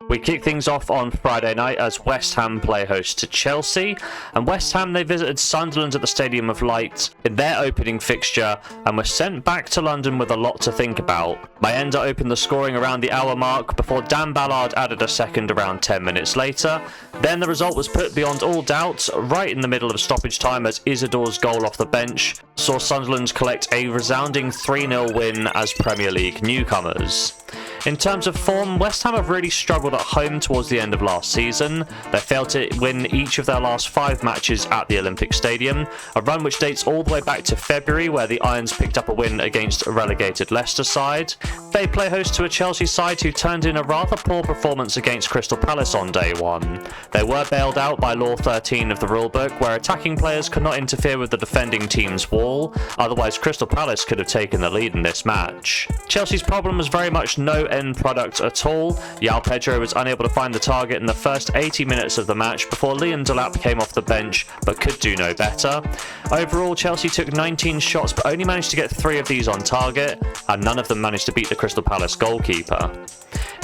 We kick things off on Friday night as West Ham play host to Chelsea, and West Ham, they visited Sunderland at the Stadium of Light in their opening fixture and were sent back to London with a lot to think about. Mayenda opened the scoring around the hour mark before Dan Ballard added a second around 10 minutes later. Then the result was put beyond all doubt right in the middle of stoppage time as Isidore's goal off the bench saw Sunderland collect a resounding 3-0 win as Premier League newcomers. In terms of form, West Ham have really struggled at home towards the end of last season. They failed to win each of their last 5 matches at the Olympic Stadium, a run which dates all the way back to February, where the Irons picked up a win against a relegated Leicester side. They play host to a Chelsea side who turned in a rather poor performance against Crystal Palace on day 1. They were bailed out by Law 13 of the rulebook, where attacking players could not interfere with the defending team's wall, otherwise Crystal Palace could have taken the lead in this match. Chelsea's problem was very much no end product at all. Joao Pedro was unable to find the target in the first 80 minutes of the match before Delap came off the bench but could do no better. Overall, Chelsea took 19 shots but only managed to get 3 of these on target, and none of them managed to beat the Crystal Palace goalkeeper.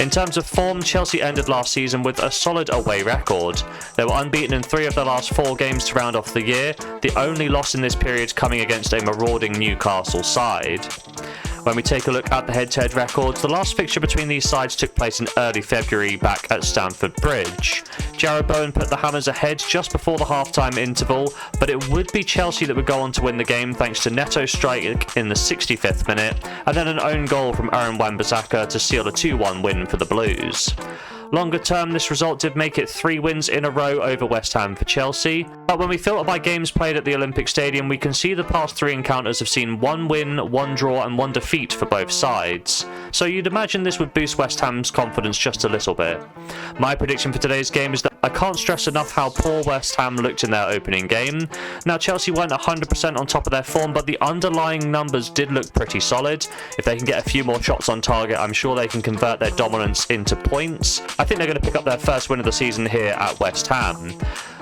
In terms of form, Chelsea ended last season with a solid away record. They were unbeaten in 3 of their last 4 games to round off the year, the only loss in this period coming against a marauding Newcastle side. When we take a look at the head-to-head records, the last fixture between these sides took place in early February back at Stamford Bridge. Jarrod Bowen put the Hammers ahead just before the half-time interval, but it would be Chelsea that would go on to win the game thanks to Neto's strike in the 65th minute, and then an own goal from Aaron Wan-Bissaka to seal a 2-1 win for the Blues. Longer term, this result did make it 3 wins in a row over West Ham for Chelsea, but when we filter by games played at the Olympic Stadium, we can see the past 3 encounters have seen 1 win, 1 draw and 1 defeat for both sides. So you'd imagine this would boost West Ham's confidence just a little bit. My prediction for today's game is that I can't stress enough how poor West Ham looked in their opening game. Now, Chelsea weren't 100% on top of their form, but the underlying numbers did look pretty solid. If they can get a few more shots on target, I'm sure they can convert their dominance into points. I think they're going to pick up their first win of the season here at West Ham.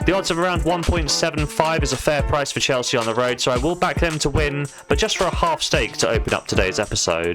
The odds of around 1.75 is a fair price for Chelsea on the road, so I will back them to win, but just for a half stake to open up today's episode.